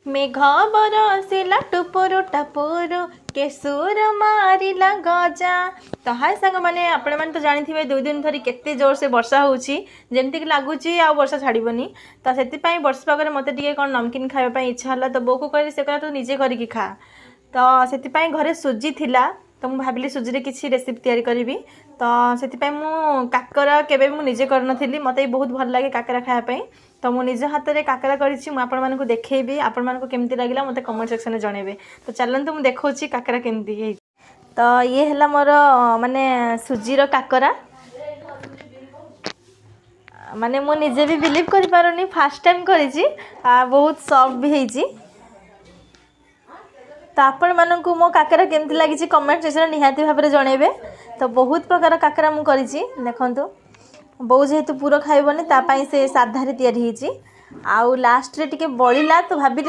मेघ बरसिला टुपुरु टपुरु केसुर मारिला गजा। तो हाय सांग मैंने आपण मैंने तो जानी थे 2 दिन धरी केते जोर से वर्षा होची जेमती कि लगुच आ वर्षा छाड़बनी। तो से वर्षा पागे मत कौन नमकीन खावाई इच्छा है तो बो को कह से तू निजे करके खा। तो से घरे सुजी थिला तो मुझे भाविली सुजी किसी रेसिपी तैयारी करी। तो से काकरा केबे मु निजे करनथिली मते बहुत भल लगे काकरा खायापाई। तो मु निज हाथ में काकरा करी आपको देखी आपण मानक केमती लगे मत कमेंट सेक्शन में जनइबे। तो चलते मुझे देखा काकरा केमती। तो ये है मोर माने सुजीर काकरा माने मु निजे भी बिलीव कर पारुनी फास्ट टाइम करी बहुत सॉफ्ट भी होइची। तो आपण मानक मो काकरा केमती लगी कमेंट सेक्शन निहाती भाव में जनइबे। तो बहुत प्रकार काकरा मु करी देखंतु बो जेहेतु पूरा खाइबनी तापाई से साधारे तैयारी होइची। आउ लास्ट रे टिके बळिला तो भाबी